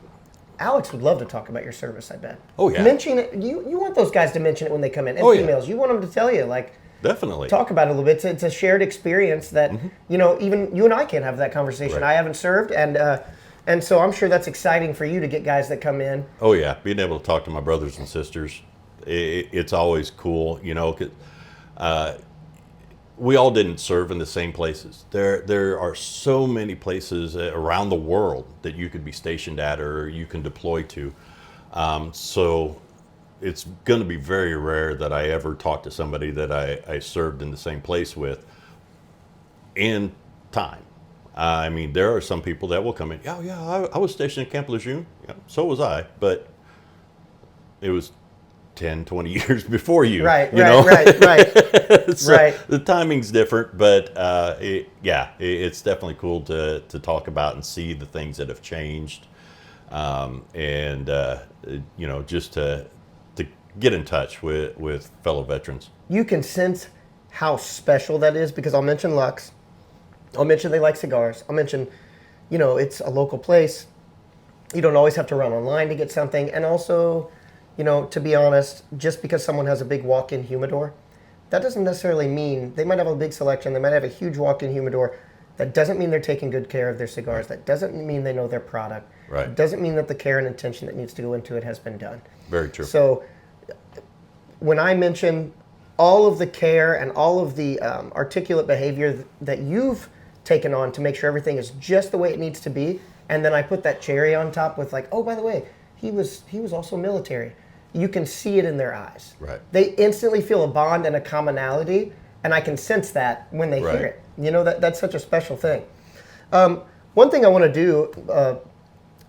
Alex would love to talk about your service. I bet. Oh yeah. Mention it. You want those guys to mention it when they come in, and Oh, yeah. females. You want them to tell you like. Definitely. Talk about it a little bit. It's a shared experience that even you and I can't have that conversation. Right. I haven't served, and so I'm sure that's exciting for you to get guys that come in. Oh yeah, being able to talk to my brothers and sisters, it's always cool. 'Cause, we all didn't serve in the same places. There are so many places around the world that you could be stationed at or you can deploy to. So it's going to be very rare that I ever talk to somebody that I served in the same place with in time. I mean, there are some people that will come in, oh yeah, I was stationed at Camp Lejeune. Yeah, so was I, but it was 10, 20 years before you. Right. So Right. The timing's different, but it's definitely cool to talk about and see the things that have changed, just to get in touch with fellow veterans. You can sense how special that is because I'll mention Luxe. I'll mention they like cigars. I'll mention, it's a local place. You don't always have to run online to get something. And also, to be honest, just because someone has a big walk-in humidor, that doesn't necessarily mean they might have a big selection. They might have a huge walk-in humidor. That doesn't mean they're taking good care of their cigars. That doesn't mean they know their product. Right. It doesn't mean that the care and attention that needs to go into it has been done. Very true. So when I mention all of the care and all of the articulate behavior that you've taken on to make sure everything is just the way it needs to be, and then I put that cherry on top with like, oh, by the way, he was also military. You can see it in their eyes. Right. They instantly feel a bond and a commonality, and I can sense that when they Right. hear it. That's such a special thing. One thing I want to do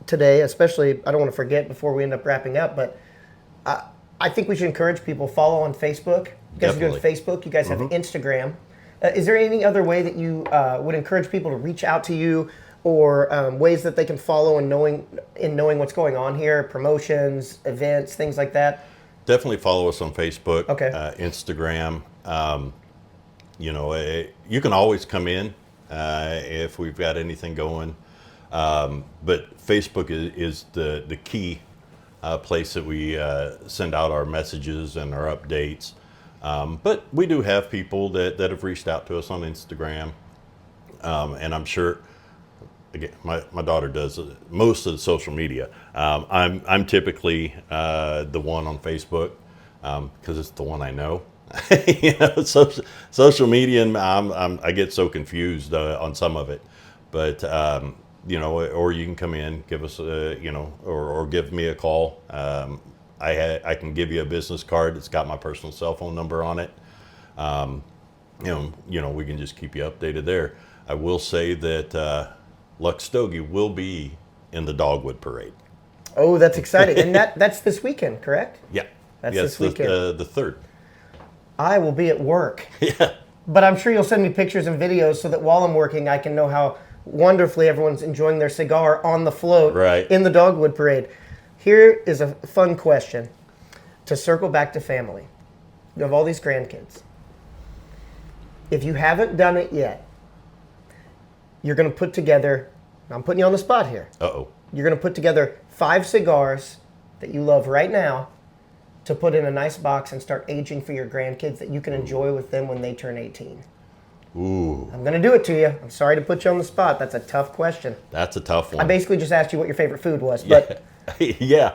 today, especially, I don't want to forget before we end up wrapping up, but I think we should encourage people, follow on Facebook. You guys are doing Facebook. You guys have Instagram. Is there any other way that you would encourage people to reach out to you, or ways that they can follow in knowing what's going on here, promotions, events, things like that? definitely follow us on Facebook, Okay. Instagram. You can always come in if we've got anything going. But Facebook is the key place that we send out our messages and our updates. But we do have people that have reached out to us on Instagram. And I'm sure, again, my daughter does most of the social media. I'm typically the one on Facebook because it's the one I know. Social media, and I get so confused on some of it. But or you can come in, give us or give me a call. I can give you a business card that's got my personal cell phone number on it. We can just keep you updated there. I will say that Luxe Stogie will be in the Dogwood Parade. Oh, that's exciting. And that's this weekend, correct? Yeah. That's yes, this weekend. The 3rd. I will be at work. Yeah. But I'm sure you'll send me pictures and videos so that while I'm working, I can know how wonderfully everyone's enjoying their cigar on the float in the Dogwood Parade. Here is a fun question to circle back to family. You have all these grandkids. If you haven't done it yet, you're going to put together, I'm putting you on the spot here. Uh-oh. You're going to put together 5 cigars that you love right now to put in a nice box and start aging for your grandkids that you can enjoy with them when they turn 18. Ooh. I'm going to do it to you. I'm sorry to put you on the spot. That's a tough question. That's a tough one. I basically just asked you what your favorite food was. But yeah.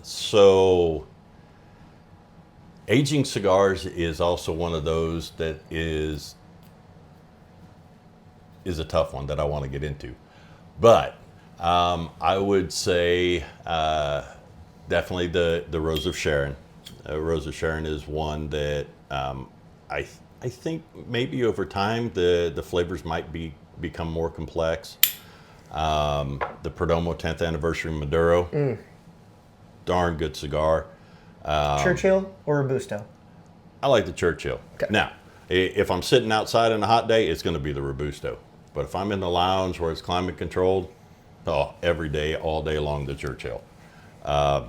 So aging cigars is also one of those that is a tough one that I want to get into. But I would say definitely the Rose of Sharon. Rose of Sharon is one that I think maybe over time the flavors might become more complex. The Perdomo 10th Anniversary Maduro, darn good cigar. Churchill or Robusto? I like the Churchill. Okay. Now, if I'm sitting outside on a hot day, it's going to be the Robusto. But if I'm in the lounge where it's climate controlled, every day, all day long, the Churchill. I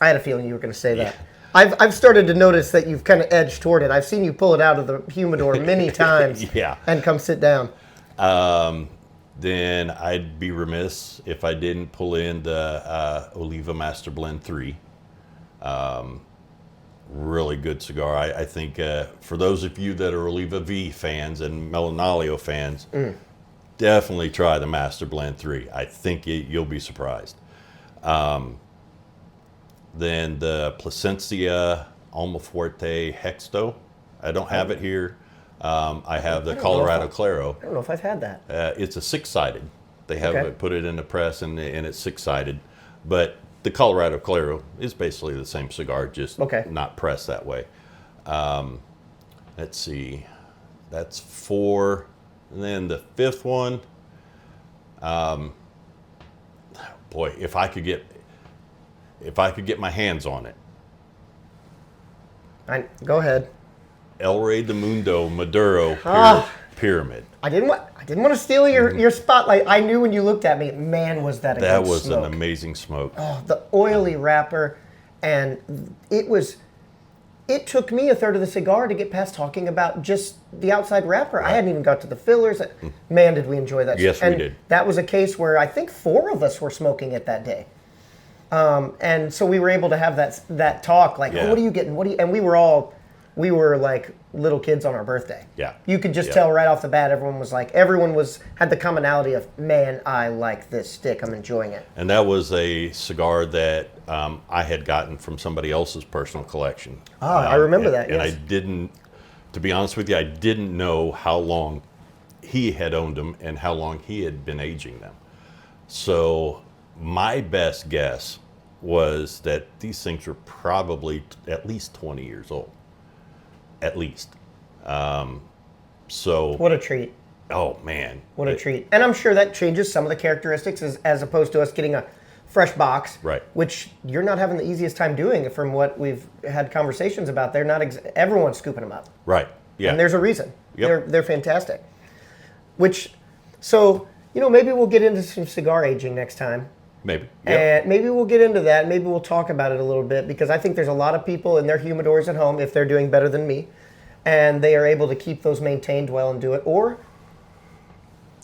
had a feeling you were going to say that. I've started to notice that you've kind of edged toward it. I've seen you pull it out of the humidor many times and come sit down. Then I'd be remiss if I didn't pull in the Oliva Master Blend 3. Really good cigar. I think for those of you that are Oliva V fans and Melanolio fans, definitely try the Master Blend 3. I think you'll be surprised. Then the Plasencia Almafuerte Hexto. I don't have it here. I have the Colorado Claro. I don't know if I've had that. It's a 6-sided. They have put it in the press and it's 6-sided. But the Colorado Claro is basically the same cigar, just not pressed that way. Let's see. That's 4. And then the 5th one, boy, if I could get my hands on it. Go ahead. El Rey de Mundo Maduro Pyramid. I didn't want to steal your spotlight. I knew when you looked at me, man, was that a good was smoke. an amazing smoke. Oh, the oily wrapper, and it took me a third of the cigar to get past talking about just the outside wrapper. Right. I hadn't even got to the fillers. Man, did we enjoy that. Yes, we did. That was a case where I think 4 of us were smoking it that day. And so we were able to have that talk, like, what are you getting? And we were like little kids on our birthday. Yeah. You could just tell right off the bat, everyone had the commonality of, man, I like this stick. I'm enjoying it. And that was a cigar that I had gotten from somebody else's personal collection. I remember that, yes. And I didn't, to be honest with you, I didn't know how long he had owned them and how long he had been aging them. So my best guess was that these things were probably at least 20 years old. At least. So what a treat. Oh, man. What a treat. And I'm sure that changes some of the characteristics as opposed to us getting a fresh box, right? Which you're not having the easiest time doing from what we've had conversations about. They're not, everyone's scooping them up. Right, yeah. And there's a reason. Yep. They're fantastic. So, maybe we'll get into some cigar aging next time. Maybe. Yep. And maybe we'll get into that. Maybe we'll talk about it a little bit, because I think there's a lot of people in their humidors at home, if they're doing better than me, and they are able to keep those maintained well and do it. Or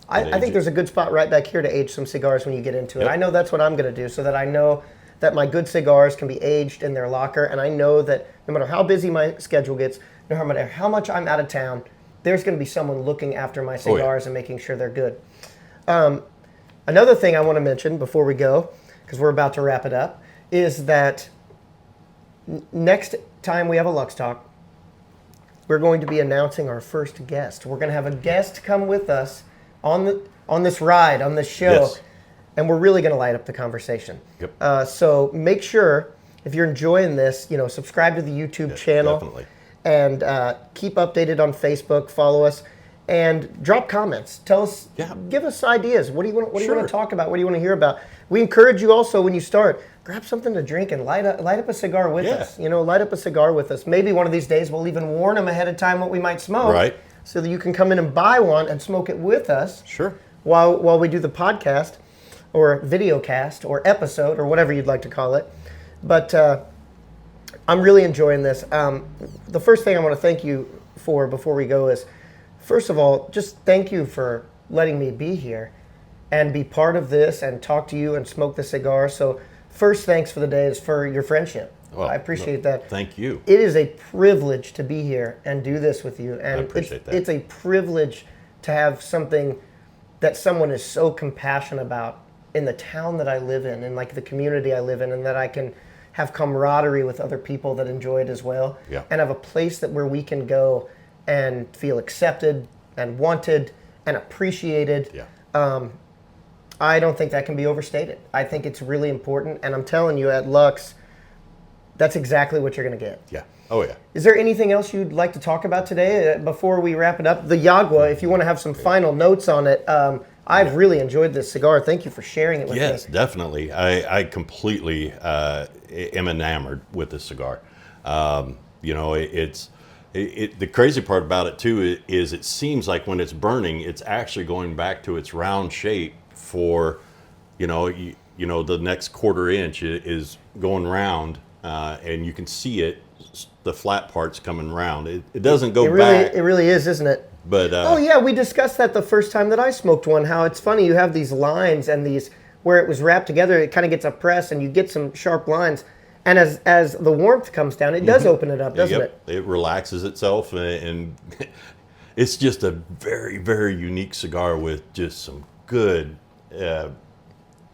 I think there's a good spot right back here to age some cigars when you get into it. Yep. I know that's what I'm going to do, so that I know that my good cigars can be aged in their locker, and I know that no matter how busy my schedule gets, no matter how much I'm out of town, there's going to be someone looking after my cigars and making sure they're good. Another thing I want to mention before we go, because we're about to wrap it up, is that next time we have a Luxe Talk, we're going to be announcing our first guest. We're going to have a guest come with us on this ride, on this show, Yes. and we're really going to light up the conversation. Yep. So make sure, if you're enjoying this, subscribe to the YouTube channel. Definitely. And keep updated on Facebook. Follow us, and drop comments. Tell us, give us ideas. What do you want? What do you want to talk about? What do you want to hear about? We encourage you also, when you start, grab something to drink and light up a cigar with us. Light up a cigar with us. Maybe one of these days we'll even warn them ahead of time what we might smoke, Right. so that you can come in and buy one and smoke it with us. Sure. While we do the podcast, or video cast, or episode, or whatever you'd like to call it. But I'm really enjoying this. The first thing I want to thank you for before we go is, first of all, just thank you for letting me be here and be part of this and talk to you and smoke the cigar. So first thanks for the day is for your friendship. Well, I appreciate that. Thank you. It is a privilege to be here and do this with you. And I appreciate that. It's a privilege to have something that someone is so compassionate about in the town that I live in, and like the community I live in, and that I can have camaraderie with other people that enjoy it as well, and have a place where we can go and feel accepted and wanted and appreciated. I don't think that can be overstated. I think it's really important, and I'm telling you, at Luxe, that's exactly what you're going to get. Yeah. Oh, yeah. Is there anything else you'd like to talk about today before we wrap it up? The Yagua, if you want to have some final notes on it, I've really enjoyed this cigar. Thank you for sharing it with me. Yes, definitely. I completely am enamored with this cigar. The crazy part about it too is it seems like when it's burning, it's actually going back to its round shape for, the next quarter inch is going round, and you can see it, the flat parts coming round. It doesn't go back. It really is, isn't it? But we discussed that the first time that I smoked one, how it's funny, you have these lines and these, where it was wrapped together, it kind of gets a press and you get some sharp lines. And as the warmth comes down, it does open it up, doesn't it? It relaxes itself, and it's just a very, very unique cigar with just some good and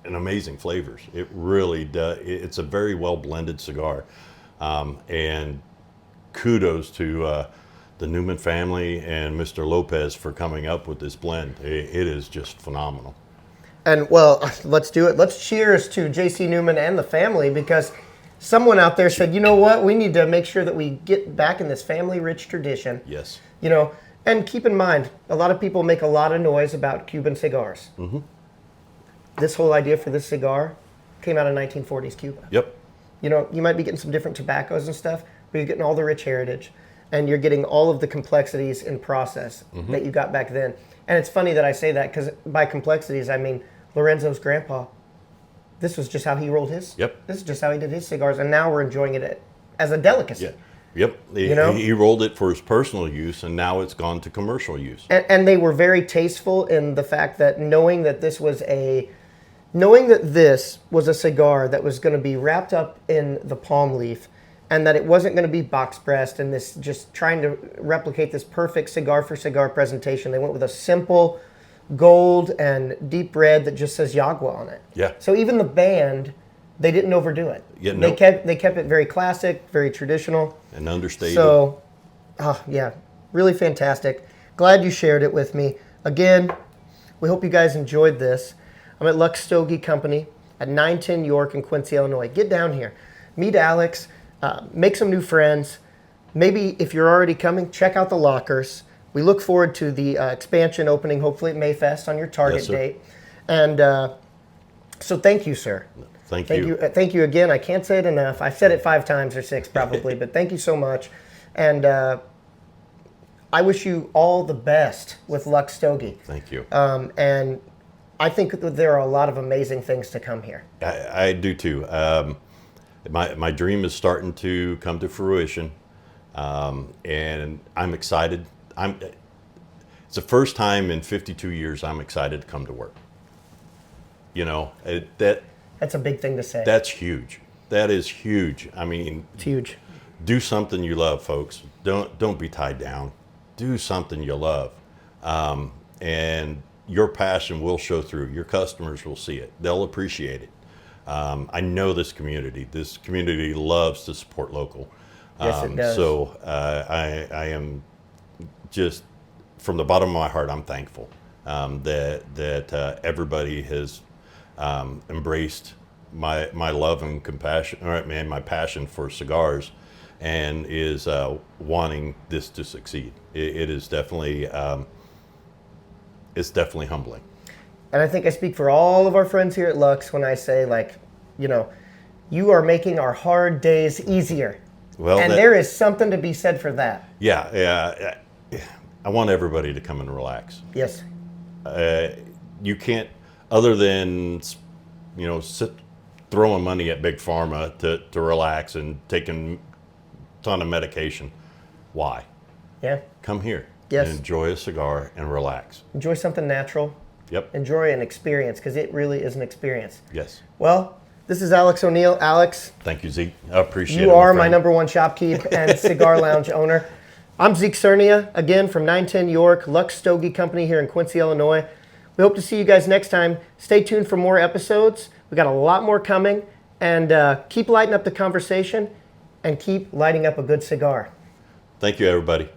amazing flavors. It really does. It's a very well blended cigar. And kudos to the Newman family and Mr. Lopez for coming up with this blend. It is just phenomenal. And well, let's do it. Let's cheers to J.C. Newman and the family, because someone out there said, you know what, we need to make sure that we get back in this family-rich tradition. Yes. And keep in mind, a lot of people make a lot of noise about Cuban cigars. Mm-hmm. This whole idea for this cigar came out of 1940s Cuba. Yep. You might be getting some different tobaccos and stuff, but you're getting all the rich heritage, and you're getting all of the complexities in process that you got back then. And it's funny that I say that, because by complexities, I mean Lorenzo's grandpa. This was just how he rolled his. Yep. This is just how he did his cigars, and now we're enjoying it as a delicacy. Yeah. Yep. He rolled it for his personal use, and now it's gone to commercial use. And they were very tasteful in the fact that knowing that this was a cigar that was going to be wrapped up in the palm leaf, and that it wasn't going to be box pressed and this just trying to replicate this perfect cigar for cigar presentation. They went with a simple gold and deep red that just says Yagua on it. Yeah. So even the band, they didn't overdo it. Yeah, They nope. kept it very classic, very traditional. And understated. So, really fantastic. Glad you shared it with me. Again, we hope you guys enjoyed this. I'm at Luxe Stogie Company at 910 York in Quincy, Illinois. Get down here. Meet Alex. Make some new friends. Maybe if you're already coming, check out the lockers. We look forward to the expansion opening, hopefully at Mayfest on your target date. And so thank you, sir. Thank you. Thank you again. I can't say it enough. I said it 5 times or 6 probably, but thank you so much. And I wish you all the best with Luxe Stogie. Thank you. And I think that there are a lot of amazing things to come here. I do too. My dream is starting to come to fruition, and I'm excited. It's the first time in 52 years I'm excited to come to work. You know, That's a big thing to say. that's huge. That is huge. I mean, It's huge. do something you love, folks. Don't be tied down. Do something you love, and your passion will show through. Your customers will see it. They'll appreciate it. I know this community. This community loves to support local. Yes, it does. So I am just, from the bottom of my heart, I'm thankful that everybody has embraced my love and compassion, all right, man, my passion for cigars, and is wanting this to succeed. It is definitely, it's definitely humbling. And I think I speak for all of our friends here at Luxe when I say, like, you know, you are making our hard days easier. Well, and there is something to be said for that. Yeah. I want everybody to come and relax. Yes. You can't, other than, you know, throwing money at big pharma to relax and taking a ton of medication. Why? Yeah. Come here. Yes. And enjoy a cigar and relax. Enjoy something natural. Yep. Enjoy an experience, because it really is an experience. Yes. Well, this is Alex O'Neill. Alex, Thank you, Zeke. I appreciate it. you are my friend. number one shopkeep and cigar lounge owner. I'm Zeke Cernia, again from 910 York, Luxe Stogie Company here in Quincy, Illinois. We hope to see you guys next time. Stay tuned for more episodes. We got a lot more coming, and keep lighting up the conversation and keep lighting up a good cigar. Thank you, everybody.